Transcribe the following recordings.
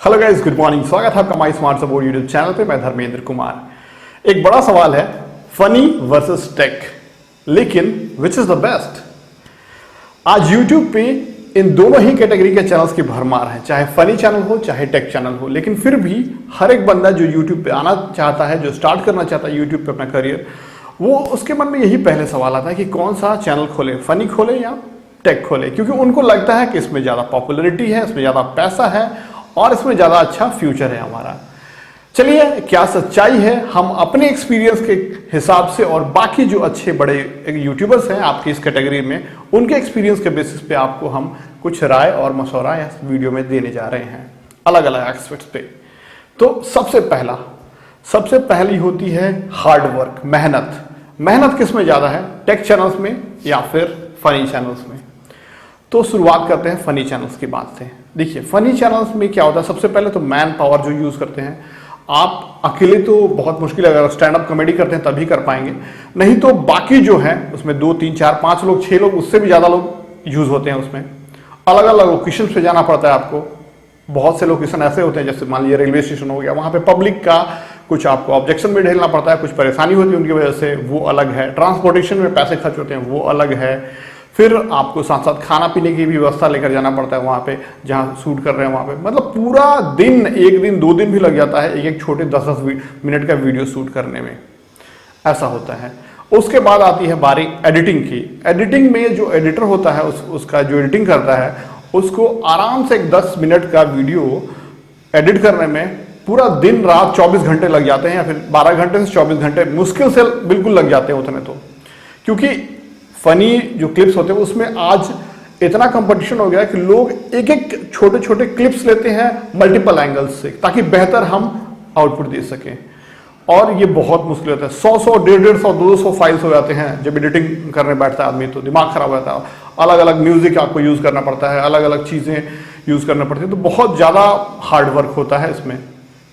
Hello guys, good morning. स्वागत है आपका माई स्मार्ट सपोर्ट यूट्यूब चैनल पे। मैं धर्मेंद्र कुमार। एक बड़ा सवाल है, फनी वर्सेस टेक, लेकिन विच इज द बेस्ट? आज यूट्यूब पे इन दोनों ही कैटेगरी के चैनल्स की भरमार है, चाहे फनी चैनल हो चाहे टेक चैनल हो। लेकिन फिर भी हर एक बंदा जो यूट्यूब पे आना चाहता है, जो स्टार्ट करना चाहता है यूट्यूब पे अपना करियर, वो उसके मन में यही पहले सवाल आता है कि कौन सा चैनल खोले, फनी खोले या टेक खोले। क्योंकि उनको लगता है कि इसमें ज़्यादा पॉपुलरिटी है, इसमें ज़्यादा पैसा है और इसमें ज़्यादा अच्छा फ्यूचर है हमारा। चलिए, क्या सच्चाई है, हम अपने एक्सपीरियंस के हिसाब से और बाकी जो अच्छे बड़े यूट्यूबर्स हैं आपकी इस कैटेगरी में, उनके एक्सपीरियंस के बेसिस पे आपको हम कुछ राय और मशवरा इस वीडियो में देने जा रहे हैं अलग अलग एस्पेक्ट्स पे। तो सबसे पहली होती है हार्ड वर्क, मेहनत। मेहनत किस में ज़्यादा है, टेक चैनल्स में या फिर फनी चैनल्स में? तो शुरुआत करते हैं फनी चैनल्स की बात से। देखिए, फनी चैनल्स में क्या होता है, सबसे पहले तो मैन पावर जो यूज़ करते हैं आप अकेले तो बहुत मुश्किल है, अगर स्टैंड अप कॉमेडी करते हैं तभी कर पाएंगे, नहीं तो बाकी जो है उसमें 2 3 4 5 लोग 6 लोग, उससे भी ज़्यादा लोग यूज़ होते हैं। उसमें अलग अलग लोकेशन पे जाना पड़ता है आपको। बहुत से लोकेशन ऐसे होते हैं, जैसे मान लीजिए रेलवे स्टेशन हो गया, वहाँ पे पब्लिक का कुछ आपको ऑब्जेक्शन में झेलना पड़ता है, कुछ परेशानी होती है उनकी वजह से, वो अलग है। ट्रांसपोर्टेशन में पैसे खर्च होते हैं, वो अलग है। फिर आपको साथ साथ खाना पीने की भी व्यवस्था लेकर जाना पड़ता है वहाँ पे जहाँ शूट कर रहे हैं वहाँ पे। मतलब पूरा दिन, एक दिन 2 दिन भी लग जाता है एक छोटे 10-10 मिनट का वीडियो शूट करने में, ऐसा होता है। उसके बाद आती है बारी एडिटिंग की। एडिटिंग में जो एडिटर होता है उसका जो एडिटिंग करता है, उसको आराम से 10 मिनट का वीडियो एडिट करने में पूरा दिन रात 24 घंटे लग जाते हैं, या फिर 12 घंटे से 24 घंटे मुश्किल से बिल्कुल लग जाते हैं उतने। तो क्योंकि फनी जो क्लिप्स होते हैं उसमें आज इतना कंपटीशन हो गया है कि लोग एक एक छोटे छोटे क्लिप्स लेते हैं मल्टीपल एंगल्स से, ताकि बेहतर हम आउटपुट दे सकें। और ये बहुत मुश्किल होता है, 100 150 200 फाइल्स हो जाते हैं जब एडिटिंग करने बैठता है आदमी, तो दिमाग खराब हो जाता है। अलग अलग म्यूजिक आपको यूज़ करना पड़ता है, अलग अलग चीज़ें यूज़ करना पड़ती है, तो बहुत ज़्यादा हार्ड वर्क होता है इसमें,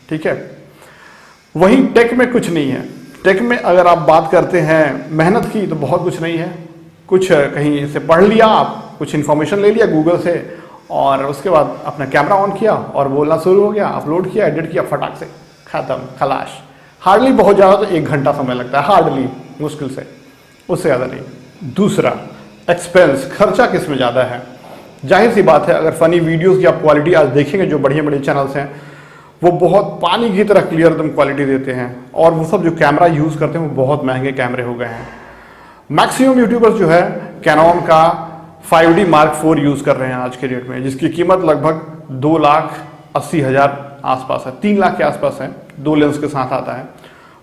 ठीक है। वहीं टेक में कुछ नहीं है। टेक में अगर आप बात करते हैं मेहनत की, तो बहुत कुछ नहीं है। कुछ कहीं से पढ़ लिया, आप कुछ इन्फॉर्मेशन ले लिया गूगल से, और उसके बाद अपना कैमरा ऑन किया और बोलना शुरू हो गया, अपलोड किया, एडिट किया, फटाक से खत्म, खलाश। हार्डली बहुत ज़्यादा तो 1 घंटा समय लगता है, हार्डली, मुश्किल से, उससे ज़्यादा नहीं। दूसरा, एक्सपेंस, खर्चा किस में ज़्यादा है? जाहिर सी बात है, अगर फनी वीडियोज़ की आप क्वालिटी आज देखेंगे, जो बढ़िया बड़े चैनल्स हैं वो बहुत पानी की तरह क्लियर एकदम क्वालिटी देते हैं, और वो सब जो कैमरा यूज़ करते हैं वो बहुत महंगे कैमरे हो गए हैं। मैक्सिमम यूट्यूबर्स जो है कैनन का 5D Mark IV यूज़ कर रहे हैं आज के डेट में, जिसकी कीमत लगभग 2,80,000 आसपास है, 3 लाख के आसपास है। 2 लेंस के साथ आता है,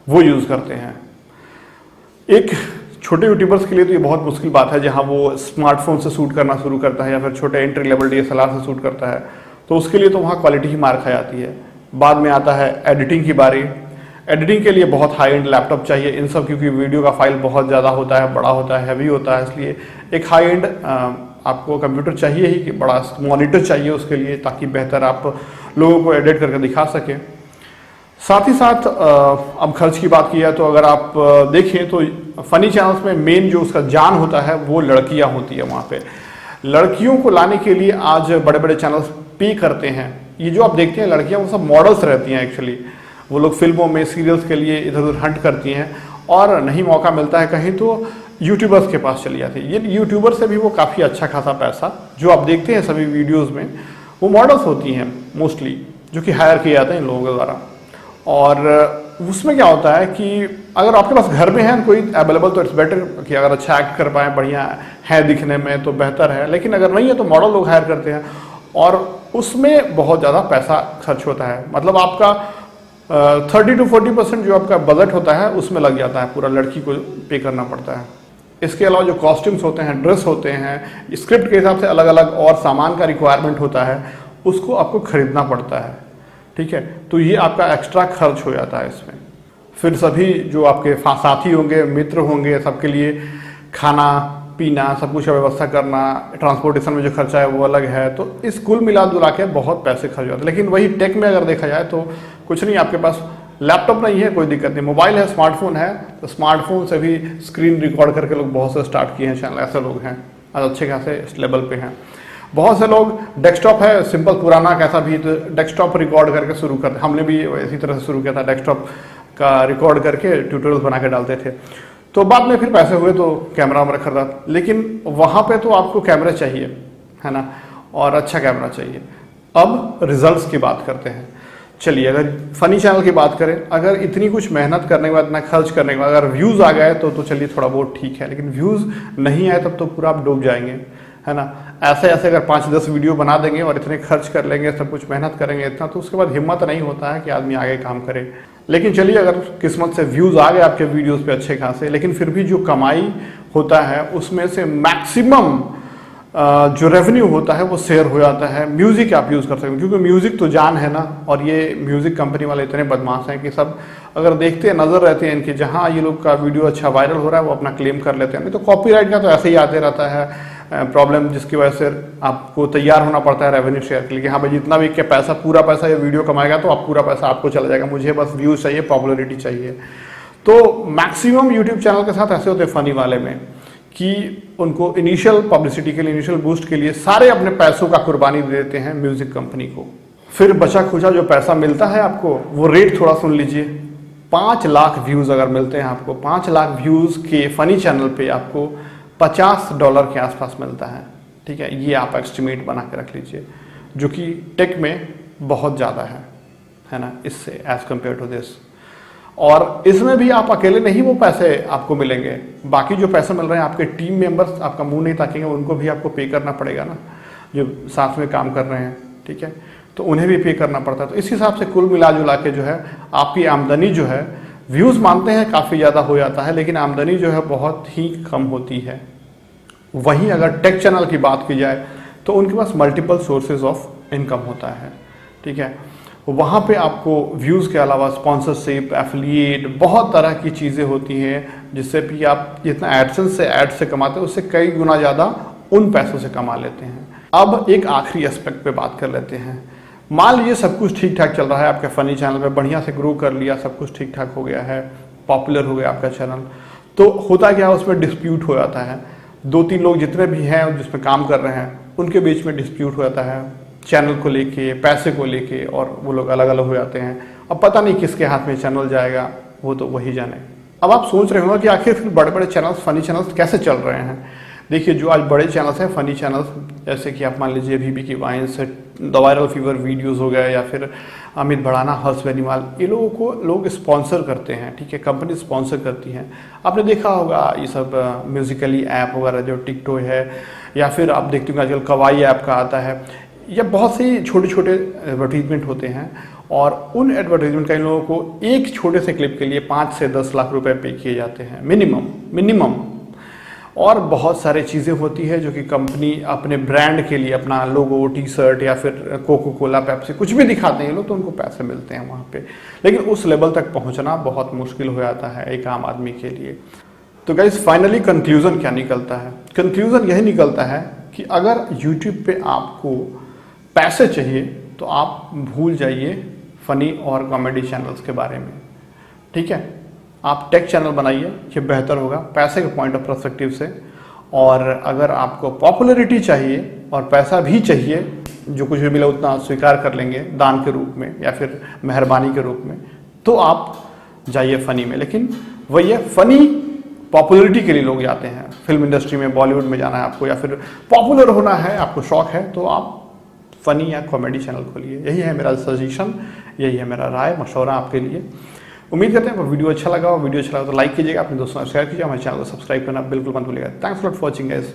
वो यूज़ करते हैं। एक छोटे यूट्यूबर्स के लिए तो ये बहुत मुश्किल बात है, जहाँ वो स्मार्टफोन से शूट करना शुरू करता है या फिर छोटे एंट्री लेवल DSLR से शूट करता है, तो उसके लिए तो वहाँ क्वालिटी ही मार खा जाती है। बाद में आता है एडिटिंग की बारी। एडिटिंग के लिए बहुत हाई एंड लैपटॉप चाहिए इन सब, क्योंकि वीडियो का फाइल बहुत ज़्यादा होता है, बड़ा होता है, हैवी होता है, इसलिए एक हाई एंड आपको कंप्यूटर चाहिए ही, कि बड़ा मॉनिटर चाहिए उसके लिए, ताकि बेहतर आप लोगों को एडिट करके दिखा सकें। साथ ही साथ अब खर्च की बात की है तो अगर आप देखें तो फनी चैनल्स में मेन जो उसका जान होता है वो लड़कियाँ होती है। वहाँ पर लड़कियों को लाने के लिए आज बड़े बड़े चैनल्स पे करते हैं। ये जो आप देखते हैं लड़कियाँ, वो सब मॉडल्स रहती हैं एक्चुअली। वो लोग फिल्मों में, सीरियल्स के लिए इधर उधर हंट करती हैं, और नहीं मौका मिलता है कहीं तो यूट्यूबर्स के पास चली जाती है। ये यूट्यूबर से भी वो काफ़ी अच्छा खासा पैसा, जो आप देखते हैं सभी वीडियोज़ में, वो मॉडल्स होती हैं मोस्टली, जो कि हायर किए जाते हैं इन लोगों के द्वारा। और उसमें क्या होता है कि अगर आपके पास घर में है कोई अवेलेबल, तो इट्स बेटर कि अगर अच्छा एक्ट कर पाएँ, बढ़िया है दिखने में, तो बेहतर है। लेकिन अगर नहीं है तो मॉडल लोग हायर करते हैं, और उसमें बहुत ज़्यादा पैसा खर्च होता है। मतलब आपका 30 to 40% जो आपका बजट होता है उसमें लग जाता है, पूरा लड़की को पे करना पड़ता है। इसके अलावा जो कॉस्ट्यूम्स होते हैं, ड्रेस होते हैं, स्क्रिप्ट के हिसाब से अलग अलग और सामान का रिक्वायरमेंट होता है, उसको आपको खरीदना पड़ता है, ठीक है। तो ये आपका एक्स्ट्रा खर्च हो जाता है इसमें। फिर सभी जो आपके साथी होंगे, मित्र होंगे, सबके लिए खाना पीना, सब कुछ का व्यवस्था करना, ट्रांसपोर्टेशन में जो खर्चा है वो अलग है। तो इस कुल मिला जुला के बहुत पैसे खर्च होते हैं। लेकिन वही टेक में अगर देखा जाए तो कुछ नहीं, आपके पास लैपटॉप नहीं है कोई दिक्कत नहीं, मोबाइल है, स्मार्टफोन है, तो स्मार्टफोन से भी स्क्रीन रिकॉर्ड करके लोग बहुत से स्टार्ट किए हैं चैनल, ऐसे लोग हैं आज अच्छे खासे लेवल पे हैं। बहुत से लोग डेस्कटॉप है सिंपल पुराना कैसा भी, तो डेस्कटॉप रिकॉर्ड करके शुरू करते, हमने भी इसी तरह से शुरू किया था, डेस्कटॉप का रिकॉर्ड करके ट्यूटोरियल बना के डालते थे। तो बाद में फिर पैसे हुए तो कैमरा वैमरा खरीदा, लेकिन वहाँ पे तो आपको कैमरा चाहिए, है ना, और अच्छा कैमरा चाहिए। अब रिजल्ट्स की बात करते हैं। चलिए, अगर फनी चैनल की बात करें, अगर इतनी कुछ मेहनत करने के बाद, इतना खर्च करने के बाद अगर व्यूज़ आ गए तो चलिए थोड़ा बहुत ठीक है, लेकिन व्यूज़ नहीं आए तब तो पूरा आप डूब जाएंगे, है ना। ऐसे ऐसे अगर 5-10 वीडियो बना देंगे और इतने खर्च कर लेंगे, सब कुछ मेहनत करेंगे इतना, तो उसके बाद हिम्मत नहीं होता है कि आदमी आगे काम करे। लेकिन चलिए, अगर किस्मत से व्यूज़ आ गए आपके वीडियोज़ पे अच्छे खासे, लेकिन फिर भी जो कमाई होता है उसमें से मैक्सिमम जो रेवेन्यू होता है वो शेयर हो जाता है। म्यूज़िक आप यूज़ कर सकते हैं, क्योंकि म्यूज़िक तो जान है ना, और ये म्यूज़िक कंपनी वाले इतने बदमाश हैं कि सब अगर देखते हैं, नज़र रहते हैं इनके, जहाँ ये लोग का वीडियो अच्छा वायरल हो रहा है वो अपना क्लेम कर लेते हैं। नहीं तो कॉपीराइट का तो ऐसे ही आते रहता है प्रॉब्लम, जिसकी वजह से आपको तैयार होना पड़ता है रेवेन्यू शेयर के लिए। हाँ भाई, जितना भी क्या पैसा, पूरा पैसा ये वीडियो कमाएगा तो आप पूरा पैसा आपको चला जाएगा, मुझे बस व्यूज़ चाहिए, पॉपुलरिटी चाहिए। तो मैक्सिमम यूट्यूब चैनल के साथ ऐसे होते हैं फनी वाले में कि उनको इनिशियल पब्लिसिटी के लिए, इनिशियल बूस्ट के लिए सारे अपने पैसों का कुर्बानी दे देते हैं म्यूजिक कंपनी को। फिर बचा खुचा जो पैसा मिलता है आपको, वो रेट थोड़ा सुन लीजिए। 5 लाख व्यूज़ अगर मिलते हैं आपको, 5 लाख व्यूज़ के फनी चैनल पे आपको $50 के आसपास मिलता है, ठीक है। ये आप एस्टिमेट बना के रख लीजिए, जो कि टेक में बहुत ज़्यादा है ना, इससे एज कम्पेयर टू दिस। और इसमें भी आप अकेले नहीं वो पैसे आपको मिलेंगे, बाकी जो पैसे मिल रहे हैं आपके टीम मेंबर्स आपका मुंह नहीं ताकेंगे, उनको भी आपको पे करना पड़ेगा ना, जो साथ में काम कर रहे हैं, ठीक है, तो उन्हें भी पे करना पड़ता है। तो इस हिसाब से कुल मिला जुला के जो है आपकी आमदनी जो है, व्यूज़ मानते हैं काफ़ी ज़्यादा हो जाता है, लेकिन आमदनी जो है बहुत ही कम होती है। वहीं अगर टेक चैनल की बात की जाए तो उनके पास मल्टीपल सोर्सेज ऑफ इनकम होता है, ठीक है। वहाँ पे आपको व्यूज़ के अलावा स्पॉन्सरशिप, एफिलिएट, बहुत तरह की चीज़ें होती हैं, जिससे भी आप जितना एडसेंस से ऐड से कमाते हैं उससे कई गुना ज़्यादा उन पैसों से कमा लेते हैं। अब एक आखिरी एस्पेक्ट पे बात कर लेते हैं। मान लीजिए सब कुछ ठीक ठाक चल रहा है आपके फ़नी चैनल पे, बढ़िया से ग्रो कर लिया, सब कुछ ठीक ठाक हो गया है, पॉपुलर हो गया आपका चैनल, तो होता क्या है, उसमें डिस्प्यूट हो जाता है। 2-3 लोग जितने भी हैं जिसमें काम कर रहे हैं उनके बीच में डिस्प्यूट हो जाता है, चैनल को लेके, पैसे को लेके, और वो लोग अलग अलग हो जाते हैं। अब पता नहीं किसके हाथ में चैनल जाएगा, वो तो वही जाने। अब आप सोच रहे होंगे कि आखिर फिर बड़े बड़े चैनल्स, फनी चैनल्स कैसे चल रहे हैं। देखिए, जो आज बड़े चैनल्स हैं फनी चैनल्स, जैसे कि आप मान लीजिए बीबी की Vines, The Viral Fever videos हो गए, या फिर अमित भड़ाना, हर्ष बेनीवाल, ये लोगों को लोग स्पॉन्सर करते हैं, ठीक है, कंपनी स्पॉन्सर करती हैं। आपने देखा होगा ये सब म्यूजिकली ऐप वगैरह जो टिकटॉक है, या फिर आप देखते होंगे आजकल कवाई ऐप का आता है, या बहुत से छोटे छोटे एडवर्टीजमेंट होते हैं, और उन एडवर्टीजमेंट का इन लोगों को एक छोटे से क्लिप के लिए 5 से 10 लाख रुपए पे किए जाते हैं मिनिमम। और बहुत सारी चीज़ें होती है जो कि कंपनी अपने ब्रांड के लिए, अपना लोगो, टी शर्ट, या फिर कोको कोला, पेप्सी, कुछ भी दिखाते हैं लोग, तो उनको पैसे मिलते हैं वहाँ पे। लेकिन उस लेवल तक पहुँचना बहुत मुश्किल हो जाता है एक आम आदमी के लिए। तो गाइस, फाइनली कंक्लूजन क्या निकलता है? कंक्लूजन यही निकलता है कि अगर यूट्यूब पे आपको पैसे चाहिए तो आप भूल जाइए फ़नी और कॉमेडी चैनल्स के बारे में, ठीक है। आप टेक चैनल बनाइए, ये बेहतर होगा पैसे के पॉइंट ऑफ पर्सपेक्टिव से। और अगर आपको पॉपुलैरिटी चाहिए और पैसा भी चाहिए, जो कुछ भी मिला उतना स्वीकार कर लेंगे दान के रूप में या फिर मेहरबानी के रूप में, तो आप जाइए फ़नी में। लेकिन वही है, फ़नी पॉपुलैरिटी के लिए लोग जाते हैं, फिल्म इंडस्ट्री में, बॉलीवुड में जाना है आपको, या फिर पॉपुलर होना है, आपको शौक है, तो आप फ़नी या कॉमेडी चैनल खोलिए। यही है मेरा सजेशन, यही है मेरा राय मशवरा आपके लिए। उम्मीद करते हैं वीडियो अच्छा लगा हो। वीडियो अच्छा लगा तो लाइक कीजिएगा, अपने दोस्तों से शेयर कीजिए, हमारे चैनल को सब्सक्राइब करना बिल्कुल मत भूलिएगा। Thanks lot for watching guys.